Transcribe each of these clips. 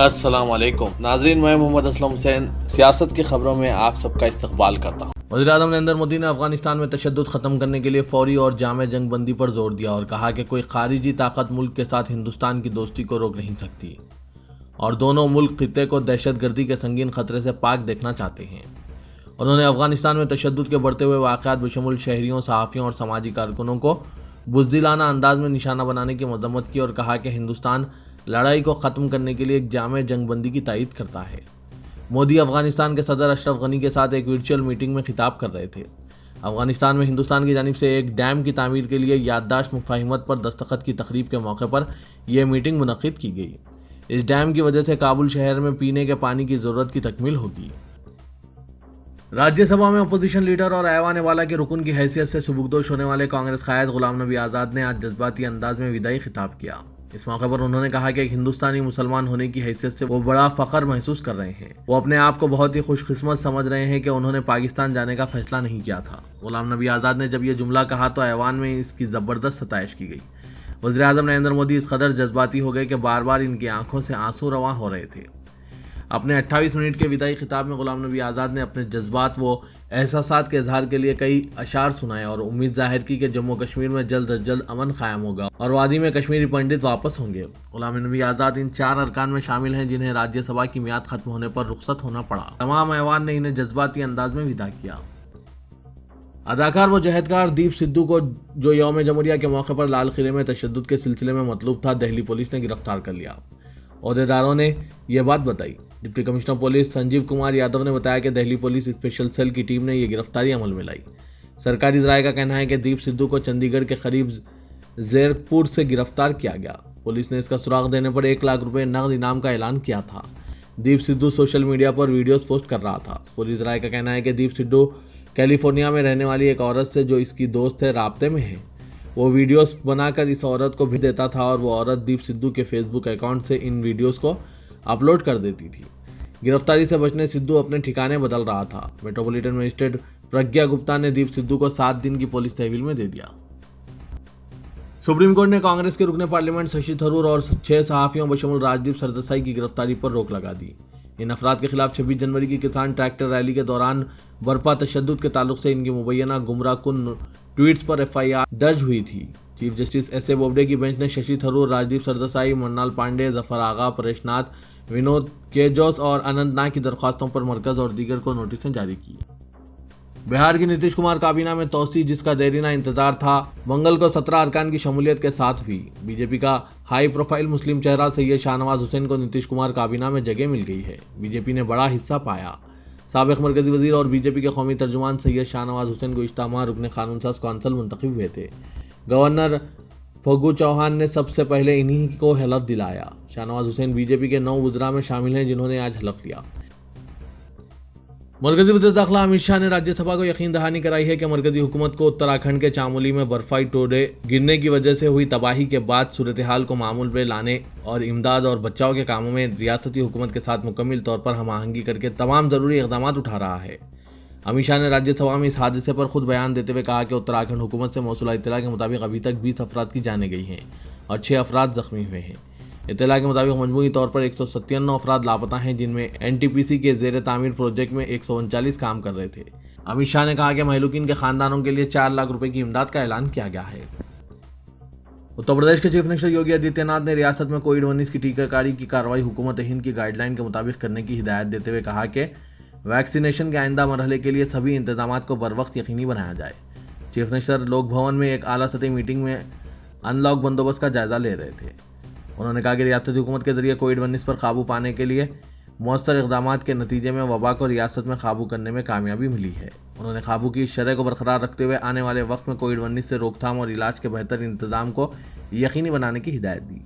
السلام علیکم ناظرین، میں محمد اسلم حسین سیاست کی خبروں میں آپ سب کا استقبال کرتا ہوں۔ وزیر اعظم نریندر مودی نے افغانستان میں تشدد ختم کرنے کے لیے فوری اور جامع جنگ بندی پر زور دیا اور کہا کہ کوئی خارجی طاقت ملک کے ساتھ ہندوستان کی دوستی کو روک نہیں سکتی اور دونوں ملک خطے کو دہشت گردی کے سنگین خطرے سے پاک دیکھنا چاہتے ہیں۔ انہوں نے افغانستان میں تشدد کے بڑھتے ہوئے واقعات بشمول شہریوں، صحافیوں اور سماجی کارکنوں کو بزدلانہ انداز میں نشانہ بنانے کی مذمت کی اور کہا کہ ہندوستان لڑائی کو ختم کرنے کے لیے ایک جامع جنگ بندی کی تائید کرتا ہے۔ مودی افغانستان کے صدر اشرف غنی کے ساتھ ایک ورچوئل میٹنگ میں خطاب کر رہے تھے۔ افغانستان میں ہندوستان کی جانب سے ایک ڈیم کی تعمیر کے لیے یادداشت مفاہمت پر دستخط کی تقریب کے موقع پر یہ میٹنگ منعقد کی گئی۔ اس ڈیم کی وجہ سے کابل شہر میں پینے کے پانی کی ضرورت کی تکمیل ہوگی۔ راجیہ سبھا میں اپوزیشن لیڈر اور ایوان والا کے رکن کی حیثیت سے سبکدوش ہونے والے کانگریس قائد غلام نبی آزاد نے آج جذباتی انداز میں وداعی خطاب کیا۔ اس موقع پر انہوں نے کہا کہ ایک ہندوستانی مسلمان ہونے کی حیثیت سے وہ بڑا فخر محسوس کر رہے ہیں۔ وہ اپنے آپ کو بہت ہی خوش قسمت سمجھ رہے ہیں کہ انہوں نے پاکستان جانے کا فیصلہ نہیں کیا تھا۔ غلام نبی آزاد نے جب یہ جملہ کہا تو ایوان میں اس کی زبردست ستائش کی گئی۔ وزیر اعظم نریندر مودی اس قدر جذباتی ہو گئے کہ بار بار ان کی آنکھوں سے آنسو رواں ہو رہے تھے۔ اپنے 28 منٹ کے وداعی خطاب میں غلام نبی آزاد نے اپنے جذبات و احساسات کے اظہار کے لیے کئی اشعار سنائے اور امید ظاہر کی کہ جموں کشمیر میں جلد از جلد امن قائم ہوگا اور وادی میں کشمیری پنڈت واپس ہوں گے۔ غلام نبی آزاد ان 4 ارکان میں شامل ہیں جنہیں راجیہ سبھا کی میعاد ختم ہونے پر رخصت ہونا پڑا۔ تمام ایوان نے انہیں جذباتی انداز میں وداع کیا۔ اداکار و جہدکار دیپ سدھو کو جو یوم جمہوریہ کے موقع پر لال قلعے میں تشدد کے سلسلے میں مطلوب تھا، دہلی پولیس نے گرفتار کر لیا۔ عہدیداروں نے یہ بات بتائی۔ Deputy commissioner police Sanjeev Kumar Yadav نے بتایا کہ دہلی پولیس اسپیشل سیل کی ٹیم نے یہ گرفتاری عمل میں لائی۔ سرکاری ذرائع کا کہنا ہے کہ دیپ سدھو کو چندی گڑھ کے قریب زیرکپور سے گرفتار کیا گیا۔ پولیس نے اس کا سراغ دینے پر 1 لاکھ روپے نقد انعام کا اعلان کیا تھا۔ دیپ سدھو سوشل میڈیا پر ویڈیوز پوسٹ کر رہا تھا۔ پولیس ذرائع کا کہنا ہے کہ دیپ سدھو کیلیفورنیا میں رہنے والی ایک عورت سے جو اس کی دوست ہے رابطے میں ہے۔ وہ ویڈیوز بنا کر اس عورت کو بھیج دیتا تھا اور وہ عورت دیپ سدھو کے فیس بک اکاؤنٹ سے ان ویڈیوز کو اپلوڈ کر دیتی تھی۔ گرفتاری سے بچنے سدھو اپنے ٹھکانے بدل رہا تھا۔ میٹروپولیٹن مجسٹریٹ پرگیا گپتا نے دیپ سدھو کو 7 دن کی پولیس تحویل میں دے دیا۔ سپریم کورٹ نے کانگریس کے رکن پارلیمنٹ ششی تھرور اور 6 صحافیوں بشمول راجدیپ سردسائی کی گرفتاری پر روک لگا دی۔ ان افراد کے خلاف 26 جنوری کی کسان ٹریکٹر ریلی کے دوران برپا تشدد کے تعلق سے ان کی مبینہ گمراہ کن ٹویٹس پر FIR درج ہوئی تھی۔ Chief justice S A Bobde کی بینچ نے ششی تھرور، راجدیپ سردسائی، مرنال پانڈے، ظفر آغا، پریش ناتھ، ونود کیجوس اور اننت ناگ کی درخواستوں پر مرکز اور دیگر کو نوٹسیں جاری کی۔ بہار کی نتیش کمار کابینہ میں توسیع، جس کا دیرینہ انتظار تھا، منگل کو 17 ارکان کی شمولیت کے ساتھ ہوئی۔ بی جے پی کا ہائی پروفائل مسلم چہرہ سید شاہ نواز حسین کو نتیش کمار کابینہ میں جگہ مل گئی ہے۔ بی جے پی نے بڑا حصہ پایا۔ سابق مرکزی وزیر اور بی جے پی کے قومی ترجمان سید شاہ نواز حسین کو اجتماع رکن قانون ساز کونسل منتخب ہوئے تھے۔ گورنر پھگو چوہان نے سب سے پہلے انہی کو حلف دلایا۔ شاہ نواز حسین بی جے پی کے 9 وزراء میں شامل ہیں جنہوں نے آج حلف لیا۔ مرکزی وزیر داخلہ امت شاہ نے راجیہ سبھا کو یقین دہانی کرائی ہے کہ مرکزی حکومت کو اتراکھنڈ کے چامولی میں برفائی ٹوڈے گرنے کی وجہ سے ہوئی تباہی کے بعد صورتحال کو معمول پہ لانے اور امداد اور بچاؤ کے کاموں میں ریاستی حکومت کے ساتھ مکمل طور پر ہم آہنگی کر کے تمام ضروری اقدامات اٹھا رہا ہے۔ امت شاہ نے راجیہ سبھا میں اس حادثے پر خود بیان دیتے ہوئے کہا کہ اتراکھنڈ حکومت سے موصولہ اطلاع کے مطابق ابھی تک 20 افراد کی جانیں گئی ہیں اور 6 افراد زخمی ہوئے ہیں۔ اطلاع کے مطابق مجموعی طور پر 197 افراد لاپتہ ہیں، جن میں NTPC کے زیر تعمیر پروجیکٹ میں 139 کام کر رہے تھے۔ امت شاہ نے کہا کہ مہلوکین کے خاندانوں کے لیے 4 لاکھ روپے کی امداد کا اعلان کیا گیا ہے۔ اتر پردیش کے چیف منسٹر یوگی آدتیہ ناتھ نے ریاست میں کووڈ-19 کی ٹیکہ کاری کی کارروائی حکومت ہند کی گائیڈ لائن کے مطابق کرنے کی ہدایت دیتے ہوئے کہا کہ ویکسینیشن کے آئندہ مرحلے کے لیے سبھی انتظامات کو بروقت یقینی بنایا جائے۔ چیف منسٹر لوک بھون میں ایک اعلیٰ سطحی میٹنگ میں ان لاک بندوبست کا جائزہ لے رہے تھے۔ انہوں نے کہا کہ ریاستی حکومت کے ذریعے کووڈ-19 پر قابو پانے کے لیے مؤثر اقدامات کے نتیجے میں وبا کو ریاست میں قابو کرنے میں کامیابی ملی ہے۔ انہوں نے قابو کی شرح کو برقرار رکھتے ہوئے آنے والے وقت میں کووڈ-19 سے روک تھام اور علاج کے بہتر انتظام کو یقینی بنانے کی ہدایت دی۔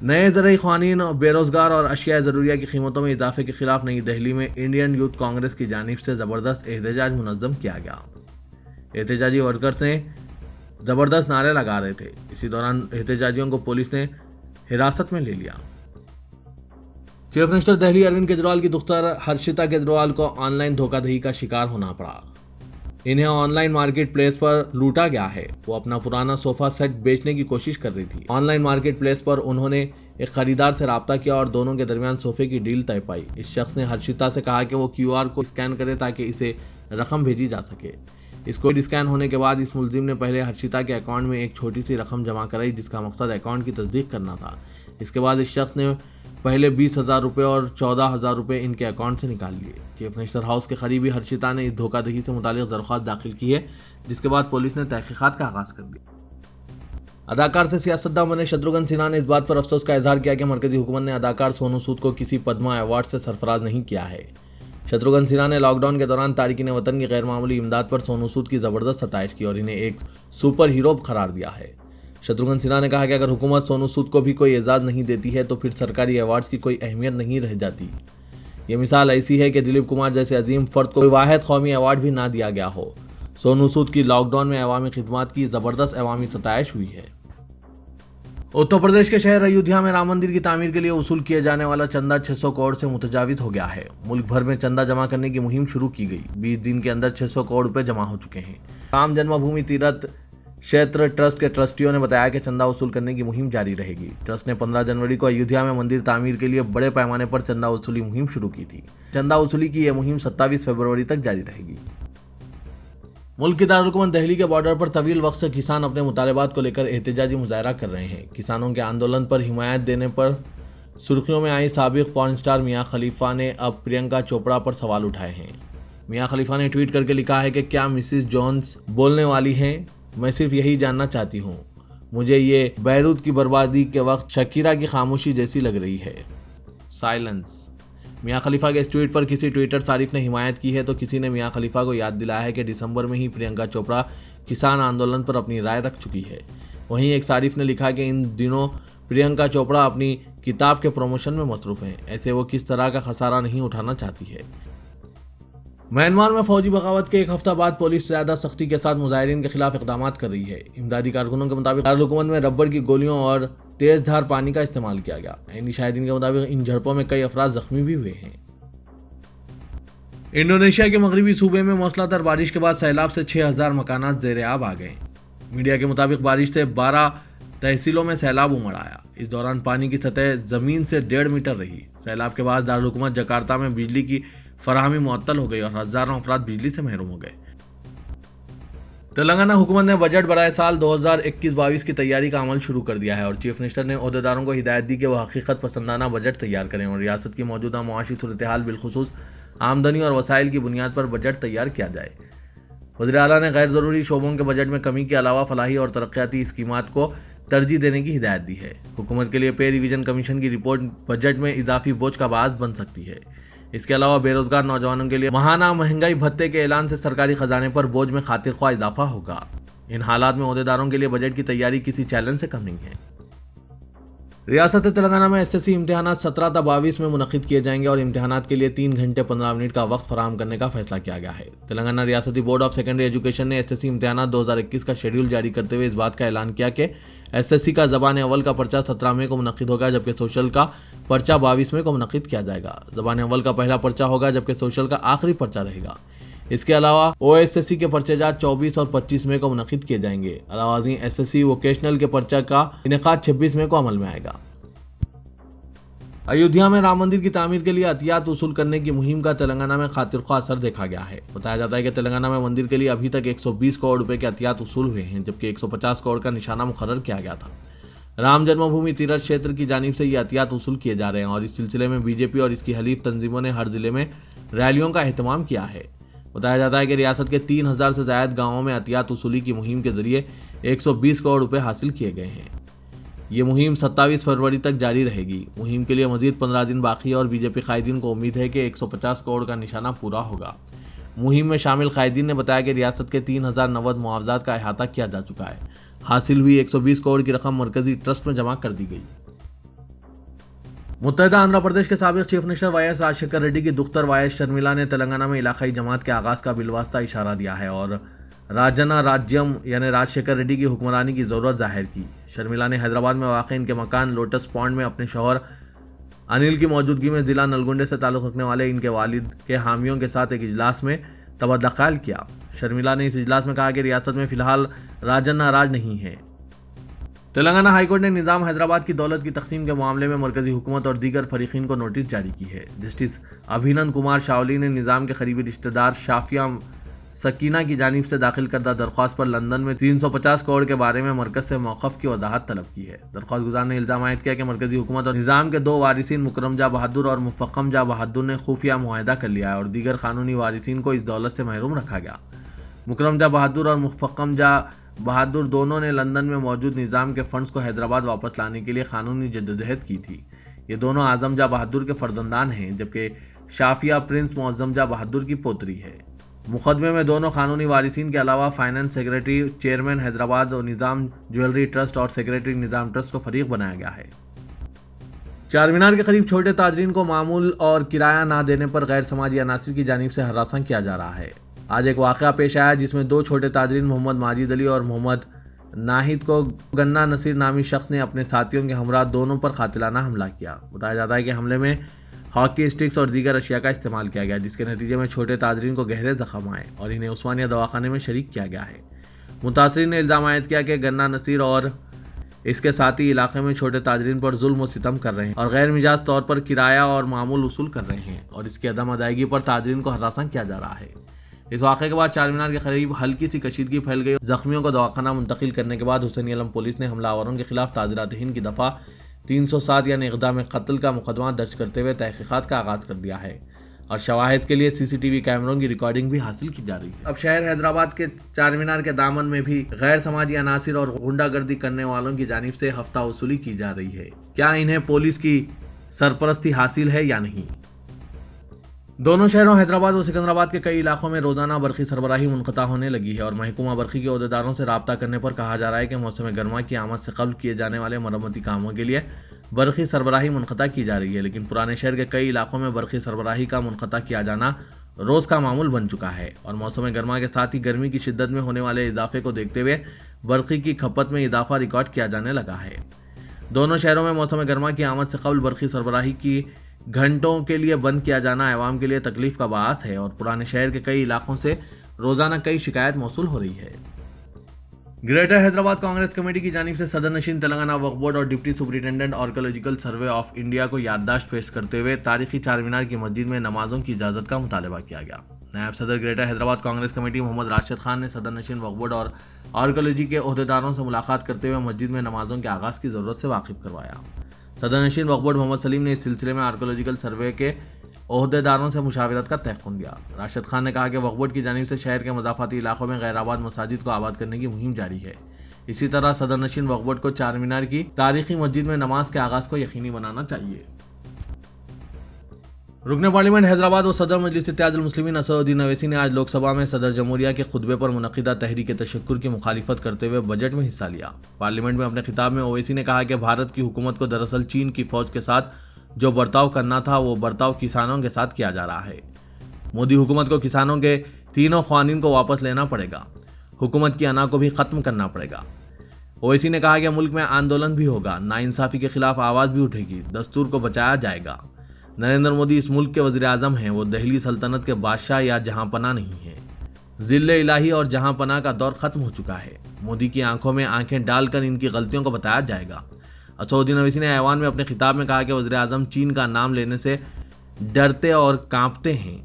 نئے زرعی قوانین، بے روزگار اور اشیاء ضروریہ کی قیمتوں میں اضافے کے خلاف نئی دہلی میں انڈین یوتھ کانگریس کی جانب سے زبردست احتجاج منظم کیا گیا۔ احتجاجی ورکرز نے زبردست نعرے لگا رہے تھے۔ اسی دوران احتجاجیوں کو پولیس نے حراست میں لے لیا۔ چیف منسٹر دہلی اروند کیجریوال کی دختر ہرشتا کیجریوال کو آن لائن دھوکہ دہی کا شکار ہونا پڑا۔ انہیں آن لائن مارکیٹ پلیس پر لوٹا گیا ہے۔ وہ اپنا پرانا صوفہ سیٹ بیچنے کی کوشش کر رہی تھی۔ آن لائن مارکیٹ پلیس پر انہوں نے ایک خریدار سے رابطہ کیا اور دونوں کے درمیان صوفے کی ڈیل طے پائی۔ اس شخص نے ہرشیتا سے کہا کہ وہ QR کو اسکین کرے تاکہ اسے رقم بھیجی جا سکے۔ اس کوڈ اسکین ہونے کے بعد اس ملزم نے پہلے ہرشیتا کے اکاؤنٹ میں ایک چھوٹی سی رقم جمع کرائی جس کا مقصد اکاؤنٹ کی تصدیق کرنا تھا۔ اس کے بعد اس شخص نے پہلے 20,000 روپے اور 14,000 روپے ان کے اکاؤنٹ سے نکال لیے۔ چیف منسٹر ہاؤس کے قریبی ہرشیتا نے اس دھوکہ دہی سے متعلق درخواست داخل کی ہے، جس کے بعد پولیس نے تحقیقات کا آغاز کر دیا۔ اداکار سے سیاستداں بنے شتروگھن سنہا نے اس بات پر افسوس کا اظہار کیا کہ مرکزی حکومت نے اداکار سونو سود کو کسی پدما ایوارڈ سے سرفراز نہیں کیا ہے۔ شتروگھن سنہا نے لاک ڈاؤن کے دوران تارکین وطن کی غیر معمولی امداد پر سونو سود کی زبردست ستائش کی اور انہیں ایک سپر ہیرو قرار دیا ہے۔ شتروگھن سنہا نے کہا کہ اگر حکومت سونو سود کو بھی کوئی اعزاز نہیں دیتی ہے تو پھر سرکاری ایوارڈز کی کوئی اہمیت نہیں رہ جاتی۔ یہ مثال ایسی ہے کہ دلیپ کمار جیسے عظیم فرد کو کوئی واحد قومی ایوارڈ بھی نہ دیا گیا ہو۔ سونو سود کی لاک ڈاؤن میں عوامی خدمات کی زبردست عوامی ستائش ہوئی ہے۔ اتر پردیش کے شہر ایودھیا میں رام مندر کی تعمیر کے لیے وصول کیے جانے والا چندہ 600 کروڑ سے متجاوز ہو گیا ہے۔ ملک بھر میں چندہ جمع کرنے کی مہم شروع کی گئی۔ 20 دن کے اندر 600 کروڑ روپے جمع ہو چکے ہیں۔ رام جنم بھومی تیرتھ شیتر ٹرسٹ کے ٹرسٹیوں نے بتایا کہ چندہ وصول کرنے کی مہم جاری رہے گی۔ ٹرسٹ نے 15 جنوری کو ایودھیا میں مندر تعمیر کے لیے بڑے پیمانے پر چندہ وصولی مہم شروع کی تھی۔ چندہ وصولی کی یہ مہم 27 فروری تک جاری رہے گی۔ ملک کی دارالحکومت دہلی کے بارڈر پر طویل وقت سے کسان اپنے مطالبات کو لے کر احتجاجی مظاہرہ کر رہے ہیں۔ کسانوں کے آندولن پر حمایت دینے پر سرخیوں میں آئی سابق پورن اسٹار میاں خلیفہ نے اب پرینکا چوپڑا پر سوال اٹھائے ہیں۔ میاں خلیفہ نے ٹویٹ کر کے لکھا ہے کہ کیا مسز جونز بولنے والی ہیں؟ میں صرف یہی جاننا چاہتی ہوں۔ مجھے یہ بیروت کی بربادی کے وقت شکیرا کی خاموشی جیسی لگ رہی ہے۔ سائلنس۔ میاں خلیفہ کے اس ٹویٹ پر کسی ٹویٹر صارف نے حمایت کی ہے تو کسی نے میاں خلیفہ کو یاد دلایا ہے کہ دسمبر میں ہی پرینکا چوپڑا کسان آندولن پر اپنی رائے رکھ چکی ہے۔ وہیں ایک صارف نے لکھا کہ ان دنوں پرینکا چوپڑا اپنی کتاب کے پروموشن میں مصروف ہیں، ایسے وہ کس طرح کا خسارہ نہیں اٹھانا چاہتی ہے۔ میانمار میں فوجی بغاوت کے ایک ہفتہ بعد پولیس زیادہ سختی کے ساتھ مظاہرین کے خلاف اقدامات کر رہی ہے۔ امدادی کارکنوں کے مطابق دارالحکومت میں ربڑ کی گولیوں اور تیز دھار پانی کا استعمال کیا گیا۔ عینی شاہدین کے مطابق ان جھڑپوں میں کئی افراد زخمی بھی ہوئے ہیں۔ انڈونیشیا کے مغربی صوبے میں موسلادھار بارش کے بعد سیلاب سے 6,000 مکانات زیر آب آ گئے۔ میڈیا کے مطابق بارش سے 12 تحصیلوں میں سیلاب امڑ آیا۔ اس دوران پانی کی سطح زمین سے 1.5 میٹر رہی۔ سیلاب کے بعد دارالحکومت جکارتہ میں بجلی کی فراہمی معطل ہو گئی اور ہزاروں افراد بجلی سے محروم ہو گئے۔ تلنگانہ حکومت نے بجٹ برائے سال 2021-22 کی تیاری کا عمل شروع کر دیا ہے اور چیف منسٹر نے عہدیداروں کو ہدایت دی کہ وہ حقیقت پسندانہ بجٹ تیار کریں اور ریاست کی موجودہ معاشی صورتحال بالخصوص آمدنی اور وسائل کی بنیاد پر بجٹ تیار کیا جائے۔ وزیر اعلیٰ نے غیر ضروری شعبوں کے بجٹ میں کمی کے علاوہ فلاحی اور ترقیاتی اسکیمات کو ترجیح دینے کی ہدایت دی ہے۔ حکومت کے لیے پے ریویژن کمیشن کی رپورٹ بجٹ میں اضافی بوجھ کا باعث بن سکتی ہے۔ اس کے علاوہ بے روزگار نوجوانوں کے لیے ماہانہ مہنگائی بھتے کے اعلان سے سرکاری خزانے پر بوجھ میں خاطر خواہ اضافہ ہوگا۔ ان حالات میں عہدیداروں کے لیے بجٹ کی تیاری کسی چیلنج سے کم نہیں ہے۔ ریاست تلنگانہ میں SSC امتحانات 17 تا 22 میں منعقد کیے جائیں گے اور امتحانات کے لیے 3 گھنٹے 15 منٹ کا وقت فراہم کرنے کا فیصلہ کیا گیا ہے۔ تلنگانہ ریاستی بورڈ آف سیکنڈری ایجوکیشن نے SSC امتحانات 2021 کا شیڈول جاری کرتے ہوئے اس بات کا اعلان کیا کہ SSC کا زبان اول کا پرچہ 17 مئی کو منعقد ہوگا جبکہ سوشل کا پرچہ 22 مئی کو منعقد کیا جائے گا۔ زبان اول کا پہلا پرچہ ہوگا جبکہ سوشل کا آخری پرچہ رہے گا۔ اس کے علاوہ OSSC کے پرچے جات 24 اور 25 مئی کو منعقد کیے جائیں گے۔ علاوہ ازیں SSC ووکیشنل کے پرچہ کا انعقاد 26 مئی کو عمل میں آئے گا۔ ایودھیا میں رام مندر کی تعمیر کے لیے عطیات وصول کرنے کی مہم کا تلنگانہ میں خاطر خواہ اثر دیکھا گیا ہے۔ بتایا جاتا ہے کہ تلنگانہ میں مندر کے لیے ابھی تک 120 کروڑ روپے کے عطیات وصول ہوئے ہیں جبکہ 150 کروڑ کا نشانہ مقرر کیا گیا تھا۔ رام جنم بھومی تیرتھ شیتر کی جانب سے یہ عطیات وصول کیے جا رہے ہیں اور اس سلسلے میں BJP اور اس کی حلیف تنظیموں نے ہر ضلع میں ریلیوں کا اہتمام کیا ہے۔ بتایا جاتا ہے کہ ریاست کے 3,000 سے زائد گاؤں میں عطیات وصولی کی مہم کے ذریعے 120 کروڑ روپے حاصل کیے گئے ہیں۔ یہ مہم 27 فروری تک جاری رہے گی۔ مہم کے لیے مزید 15 دن باقی ہے اور BJP قائدین کو امید ہے کہ 150 کروڑ کا نشانہ پورا ہوگا۔ مہم میں شامل قائدین نے بتایا کہ ریاست کے 3,090 معاوضات کا احاطہ کیا جا چکا ہے۔ حاصل ہوئی 120 کروڑ کی رقم مرکزی ٹرسٹ میں جمع کر دی گئی۔ متحدہ آندھرا پردیش کے سابق چیف منسٹر YS راجشیکھر ریڈی کی دختر YS شرمیلا نے تلنگانہ میں علاقائی جماعت کے آغاز کا بالواسطہ اشارہ دیا ہے اور راجنا راجیم یعنی راجشیکھر ریڈی کی حکمرانی کی ضرورت ظاہر کی۔ شرمیلا نے حیدرآباد میں واقع ان کے مکان لوٹس پونڈ میں اپنے شوہر انل کی موجودگی میں ضلع نلگنڈے سے تعلق رکھنے والے ان کے والد کے حامیوں کے ساتھ ایک اجلاس میں تبادلہ خیال کیا۔ شرمیلا نے اس اجلاس میں کہا کہ ریاست میں فی الحال راجنا راج نہیں ہے۔ انہوں نے کہا کہ ریاست میں فی الحال راجنا راج نہیں ہے۔ شرمیلا نے اس اجلاس میں کہا کہ ریاست میں فی الحال راجنا راج نہیں ہے۔ انہوں نے کہا کہ ریاست میں فی الحال راجنا راج نہیں ہے۔ تلنگانہ ہائی کورٹ نے نظام حیدرآباد کی دولت کی تقسیم کے معاملے میں مرکزی حکومت اور دیگر فریقین کو نوٹس جاری کی ہے۔ جسٹس ابھینند کمار شاولی نے نظام کے قریبی رشتہ دار شافیہ سکینہ کی جانب سے داخل کردہ درخواست پر لندن میں 350 کروڑ کے بارے میں مرکز سے موقف کی وضاحت طلب کی ہے۔ درخواست گزار نے الزام عائد کیا کہ مرکزی حکومت اور نظام کے دو وارثین مکرم جاں بہادر اور مفخم جاں بہادر نے خفیہ معاہدہ کر لیا ہے اور دیگر قانونی وارثین کو اس دولت سے محروم رکھا گیا۔ مکرم جاں بہادر اور مفخم جاں بہادر دونوں نے لندن میں موجود نظام کے فنڈز کو حیدرآباد واپس لانے کے لیے قانونی جدوجہد کی تھی۔ یہ دونوں اعظم جاں بہادر کے فرزندان ہیں، جبکہ شافیہ پرنس معظم جاں بہادر کی پوتری ہے۔ مقدمے میں دونوں قانونی وارثین کے علاوہ فائنانس سیکرٹری، چیئرمین حیدرآباد نظام جیولری ٹرسٹ اور سیکرٹری نظام ٹرسٹ کو فریق بنایا گیا ہے۔ چار مینار کے قریب چھوٹے تاجرین کو معمول اور کرایہ نہ دینے پر غیر سماجی عناصر کی جانب سے ہراساں کیا جا رہا ہے۔ آج ایک واقعہ پیش آیا جس میں دو چھوٹے تاجرین محمد ماجد علی اور محمد ناہید کو گنا نصیر نامی شخص نے اپنے ساتھیوں کے ہمراہ دونوں پر قاتلانہ حملہ کیا۔ بتایا جاتا ہے کہ حملے میں ہاکی اسٹکس اور دیگر اشیاء کا استعمال کیا گیا، جس کے نتیجے میں چھوٹے تاجرین کو گہرے زخم آئے اور انہیں عثمانیہ دواخانے میں شریک کیا گیا ہے۔ متاثرین نے الزام عائد کیا کہ گنا نصیر اور اس کے ساتھی علاقے میں چھوٹے تاجرین پر ظلم و ستم کر رہے ہیں اور غیر مجاز طور پر کرایہ اور معمول وصول کر رہے ہیں اور اس کی عدم ادائیگی پر تاجرین کو ہراساں کیا جا رہا ہے۔ اس واقعے کے بعد چار مینار کے قریب ہلکی سی کشیدگی پھیل گئی۔ زخمیوں کو دواخانہ منتقل کرنے کے بعد حسین علم پولیس نے حملہ آوروں کے خلاف تعزیرات ہند کی دفعہ 307 یعنی اقدام قتل کا مقدمہ درج کرتے ہوئے تحقیقات کا آغاز کر دیا ہے اور شواہد کے لیے CCTV کیمروں کی ریکارڈنگ بھی حاصل کی جا رہی ہے۔ اب شہر حیدرآباد کے چار مینار کے دامن میں بھی غیر سماجی عناصر اور غنڈہ گردی کرنے والوں کی جانب سے ہفتہ وصولی کی جا رہی ہے۔ کیا انہیں پولیس کی سرپرستی حاصل ہے یا نہیں؟ دونوں شہروں حیدرآباد اور سکندرآباد کے کئی علاقوں میں روزانہ برقی سربراہی منقطع ہونے لگی ہے اور محکمہ برقی کے عہدیداروں سے رابطہ کرنے پر کہا جا رہا ہے کہ موسم گرما کی آمد سے قبل کیے جانے والے مرمتی کاموں کے لیے برقی سربراہی منقطع کی جا رہی ہے، لیکن پرانے شہر کے کئی علاقوں میں برقی سربراہی کا منقطع کیا جانا روز کا معمول بن چکا ہے اور موسم گرما کے ساتھ ہی گرمی کی شدت میں ہونے والے اضافے کو دیکھتے ہوئے برقی کی کھپت میں اضافہ ریکارڈ کیا جانے لگا ہے۔ دونوں شہروں میں موسم گرما کی آمد سے قبل برقی سربراہی کی گھنٹوں کے لیے بند کیا جانا عوام کے لیے تکلیف کا باعث ہے اور پرانے شہر کے کئی علاقوں سے روزانہ کئی شکایت موصول ہو رہی ہے۔ گریٹر حیدرآباد کانگریس کمیٹی کی جانب سے صدر نشین تلنگانہ وقف بورڈ اور deputy superintendent archaeological survey of India کو یادداشت پیش کرتے ہوئے تاریخی چار مینار کی مسجد میں نمازوں کی اجازت کا مطالبہ کیا گیا۔ نائب صدر گریٹر حیدرآباد کانگریس کمیٹی محمد راشد خان نے صدر نشین وقف بورڈ اور آرکیولوجی کے عہدیداروں سے ملاقات کرتے ہوئے مسجد میں نمازوں کے آغاز کی ضرورت سے واقف کروایا۔ صدر نشین وقف بورڈ محمد سلیم نے اس سلسلے میں آرکیولوجیکل سروے کے عہدیداروں سے مشاورت کا تیقن دیا۔ راشد خان نے کہا کہ وقف بورڈ کی جانب سے شہر کے مضافاتی علاقوں میں غیر آباد مساجد کو آباد کرنے کی مہم جاری ہے۔ اسی طرح صدر نشین وقف بورڈ کو چار مینار کی تاریخی مسجد میں نماز کے آغاز کو یقینی بنانا چاہیے۔ رکن پارلیمنٹ حیدرآباد اور صدر مجلس اتحاد المسلمین اسد الدین اویسی نے آج لوک سبھا میں صدر جمہوریہ کے خطبے پر منعقدہ تحریک تشکر کی مخالفت کرتے ہوئے بجٹ میں حصہ لیا۔ پارلیمنٹ میں اپنے خطاب میں اویسی نے کہا کہ بھارت کی حکومت کو دراصل چین کی فوج کے ساتھ جو برتاؤ کرنا تھا وہ برتاؤ کسانوں کے ساتھ کیا جا رہا ہے۔ مودی حکومت کو کسانوں کے تینوں قوانین کو واپس لینا پڑے گا، حکومت کی انا کو بھی ختم کرنا پڑے گا۔ اویسی نے کہا کہ ملک میں آندولن بھی ہوگا، ناانصافی کے خلاف آواز بھی اٹھے گی، دستور کو بچایا جائے گا۔ نریندر مودی اس ملک کے وزیر اعظم ہیں، وہ دہلی سلطنت کے بادشاہ یا جہاں پناہ نہیں ہیں۔ ذل الہی اور جہاں پناہ کا دور ختم ہو چکا ہے۔ مودی کی آنکھوں میں آنکھیں ڈال کر ان کی غلطیوں کو بتایا جائے گا۔ اسد الدین اویسی نے ایوان میں اپنے خطاب میں کہا کہ وزیر اعظم چین کا نام لینے سے ڈرتے اور کانپتے ہیں۔